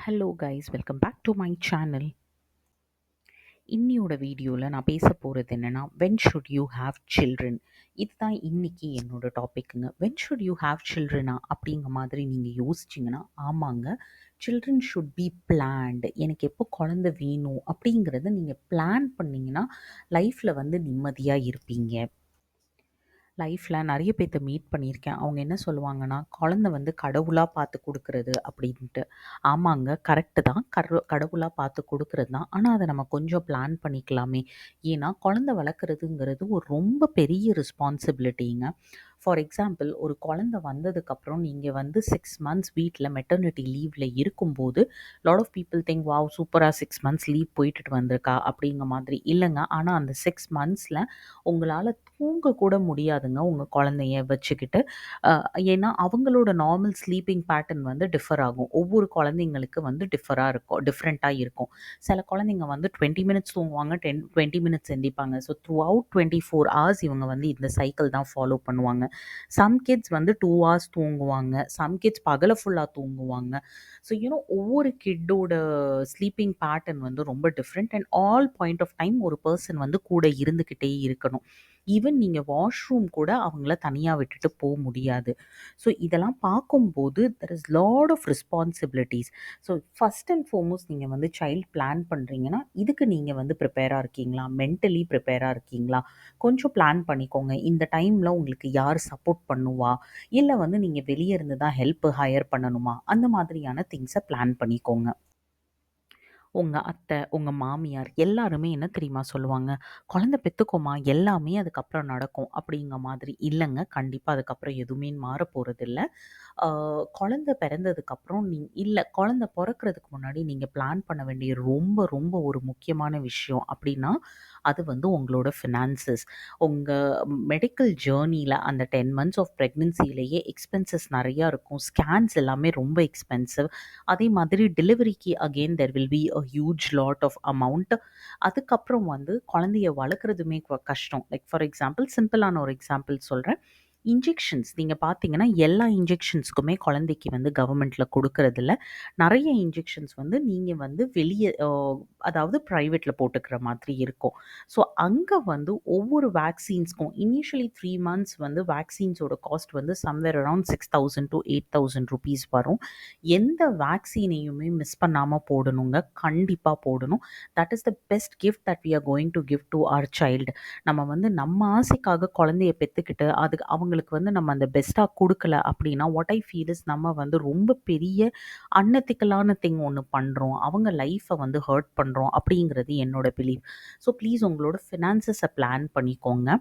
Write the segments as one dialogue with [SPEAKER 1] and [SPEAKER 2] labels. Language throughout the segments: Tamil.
[SPEAKER 1] Hello guys, welcome back to my channel. இன்னியோட வீடியோவில் நான் பேச போகிறது என்னென்னா, when should you have children. இதுதான் இன்னைக்கு என்னோட டாபிக்குங்க. வென் ஷுட் யூ ஹாவ் சில்ட்ரனா அப்படிங்கிற மாதிரி நீங்கள் யோசிச்சிங்கன்னா, ஆமாங்க, சில்ட்ரன் ஷுட் பி பிளான்டு. எனக்கு எப்போ குழந்த வேணும் அப்படிங்கிறத நீங்கள் பிளான் பண்ணிங்கன்னா லைஃப்பில் வந்து நிம்மதியாக இருப்பீங்க. லைஃப்பில் நிறைய பேர்த்த மீட் பண்ணியிருக்கேன். அவங்க என்ன சொல்லுவாங்கன்னா, குழந்த வந்து கடவுளாக பார்த்து கொடுக்குறது அப்படின்ட்டு. ஆமாங்க, கரெக்டு தான். கடவுளாக பார்த்து கொடுக்குறது தான். ஆனால் அதை நம்ம கொஞ்சம் பிளான் பண்ணிக்கலாமே. ஏன்னா குழந்த வளர்க்குறதுங்கிறது ஒரு ரொம்ப பெரிய ரெஸ்பான்சிபிலிட்டிங்க. ஃபார் எக்ஸாம்பிள், ஒரு குழந்த வந்ததுக்கப்புறம் நீங்கள் வந்து 6 months வீட்டில் மெட்டர்னிட்டி லீவில் இருக்கும்போது lot of people think, wow சூப்பராக 6 months லீவ் போயிட்டுட்டு வந்திருக்கா அப்படிங்கிற மாதிரி. இல்லைங்க, ஆனால் அந்த 6 monthஸில் உங்களால் தூங்க கூட முடியாதுங்க உங்கள் குழந்தைய வச்சுக்கிட்டு. ஏன்னா அவங்களோட நார்மல் ஸ்லீப்பிங் பேட்டர்ன் வந்து டிஃபர் ஆகும். ஒவ்வொரு குழந்தைங்களுக்கு வந்து டிஃப்ரெண்ட்டாக இருக்கும். சில குழந்தைங்க வந்து 20 மினிட்ஸ் தூங்குவாங்க, 20 மினிட்ஸ் எந்திப்பாங்க. ஸோ த்ரூ அவுட் 24 hours இவங்க வந்து இந்த சைக்கிள் தான் ஃபாலோ பண்ணுவாங்க. சம் கிட்ஸ் வந்து 2 hours தூங்குவாங்க, சம் கிட்ஸ் பகலை ஃபுல்லாக தூங்குவாங்க. ஸோ ஒவ்வொரு கிட்டோட ஸ்லீப்பிங் பேட்டர்ன் வந்து ரொம்ப different. And all point of time ஒரு பர்சன் வந்து கூட இருந்துக்கிட்டே இருக்கணும். ஈவன் நீங்கள் வாஷ்ரூம் கூட அவங்கள தனியாக விட்டுட்டு போக முடியாது. ஸோ இதெல்லாம் பார்க்கும்போது there is lot of responsibilities. So first and foremost நீங்கள் வந்து சைல்ட் பிளான் பண்ணுறீங்கன்னா, இதுக்கு நீங்கள் வந்து ப்ரிப்பேராக இருக்கீங்களா, மென்டலி ப்ரிப்பேராக இருக்கீங்களா, கொஞ்சம் பிளான் பண்ணிக்கோங்க. இந்த டைமில் உங்களுக்கு யார் சப்போர்ட் பண்ணுவா, இல்லை வந்து நீங்கள் வெளியே இருந்து தான் ஹெல்ப் ஹையர் பண்ணணுமா, அந்த மாதிரியான திங்ஸை பிளான் பண்ணிக்கோங்க. உங்கள் அத்தை, உங்கள் மாமியார் எல்லாருமே என்ன தெரியுமா சொல்லுவாங்க, குழந்தை பெற்றுக்கோமா, எல்லாமே அதுக்கப்புறம் நடக்கும் அப்படிங்கிற மாதிரி. இல்லைங்க, கண்டிப்பாக அதுக்கப்புறம் எதுவுமே மாற போகிறதில்ல. குழந்தை பிறந்ததுக்கப்புறம் இல்லை, குழந்தை பிறக்கிறதுக்கு முன்னாடி நீங்கள் பிளான் பண்ண வேண்டிய ரொம்ப ரொம்ப ஒரு முக்கியமான விஷயம் அப்படின்னா, அது வந்து உங்களோட ஃபினான்சஸ். உங்கள் மெடிக்கல் ஜேர்னியில் அந்த 10 months ஆஃப் ப்ரெக்னென்சிலேயே எக்ஸ்பென்சஸ் நிறையா இருக்கும். ஸ்கேன்ஸ் எல்லாமே ரொம்ப எக்ஸ்பென்சிவ். அதே மாதிரி டெலிவரிக்கு again there will be a huge lot of amount. அதுக்கப்புறம் வந்து குழந்தைய வளர்க்குறதுமே கஷ்டம். லைக் ஃபார் எக்ஸாம்பிள், சிம்பிளான ஒரு எக்ஸாம்பிள் சொல்கிறேன். இன்ஜெக்ஷன்ஸ் நீங்கள் பார்த்தீங்கன்னா, எல்லா இன்ஜெக்ஷன்ஸ்க்குமே குழந்தைக்கு வந்து கவர்மெண்ட்டில் கொடுக்கறதில்ல. நிறைய இன்ஜெக்ஷன்ஸ் வந்து நீங்கள் வந்து வெளியே, அதாவது ப்ரைவேட்டில் போட்டுக்கிற மாதிரி இருக்கும். ஸோ அங்கே வந்து ஒவ்வொரு வேக்சின்ஸ்க்கும் இனிஷியலி 3 months வந்து வேக்சின்ஸோட காஸ்ட் வந்து சம்வேர் அரவுண்ட் 6,000 to 8,000 rupees வரும். எந்த வேக்சினையுமே மிஸ் பண்ணாமல் போடணுங்க, கண்டிப்பாக போடணும். That is the best gift that we are going to give to our child. நம்ம வந்து நம்ம ஆசைக்காக குழந்தைய பெற்றுக்கிட்டு அதுக்கு அவங்களுக்கு வந்து நம்ம அந்த பெஸ்ட்டாக கொடுக்கல அப்படின்னா, வாட் ஐ ஃபீல் இஸ், நம்ம வந்து ரொம்ப பெரிய அன்எத்திக்கலான திங் ஒன்று பண்ணுறோம், அவங்க லைஃப்பை வந்து ஹர்ட் பண்ணுறோம் அப்படிங்கிறது என்னோட பிலீஃப். ஸோ ப்ளீஸ் உங்களோட ஃபினான்சஸை பிளான் பண்ணிக்கோங்க.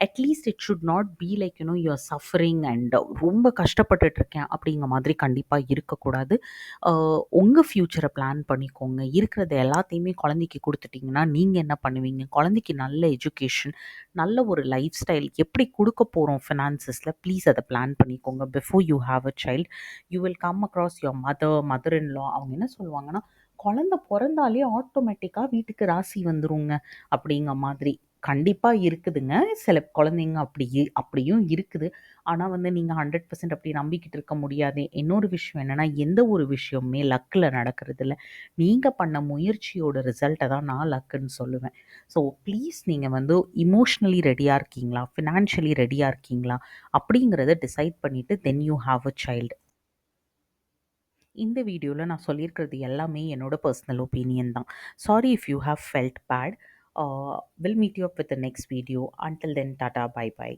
[SPEAKER 1] At least it should not be like you're suffering and ரொம்ப கஷ்டப்பட்டுட்ருக்கேன் அப்படிங்கிற மாதிரி கண்டிப்பாக இருக்கக்கூடாது. உங்கள் ஃப்யூச்சரை பிளான் பண்ணிக்கோங்க. இருக்கிறது எல்லாத்தையுமே குழந்தைக்கு கொடுத்துட்டிங்கன்னா நீங்கள் என்ன பண்ணுவீங்க? குழந்தைக்கு நல்ல எஜுகேஷன், நல்ல ஒரு லைஃப் ஸ்டைல் எப்படி கொடுக்க போகிறோம் ஃபினான்சஸில், ப்ளீஸ் அதை பிளான் பண்ணிக்கோங்க. Before you have a child, you will come across your mother in law. அவங்க என்ன சொல்லுவாங்கன்னா, குழந்த பிறந்தாலே ஆட்டோமேட்டிக்காக வீட்டுக்கு ராசி வந்துருங்க அப்படிங்கிற மாதிரி. கண்டிப்பாக இருக்குதுங்க. சில குழந்தைங்க அப்படியும் இருக்குது. ஆனால் வந்து நீங்கள் 100% அப்படி நம்பிக்கிட்டு இருக்க முடியாது. இன்னொரு விஷயம் என்னென்னா, எந்த ஒரு விஷயமுமே லக்கில் நடக்கிறதில்ல. நீங்கள் பண்ண முயற்சியோட ரிசல்ட்டை தான் நான் லக்குன்னு சொல்லுவேன். ஸோ ப்ளீஸ் நீங்கள் வந்து இமோஷ்னலி ரெடியாக இருக்கீங்களா, ஃபினான்ஷியலி ரெடியாக இருக்கீங்களா அப்படிங்கிறத டிசைட் பண்ணிவிட்டு then you have a child. இந்த வீடியோவில் நான் சொல்லியிருக்கிறது எல்லாமே என்னோட பர்சனல் ஒப்பீனியன் தான். Sorry if you have felt bad. We'll meet you up with the next video. Until then, tata, bye bye.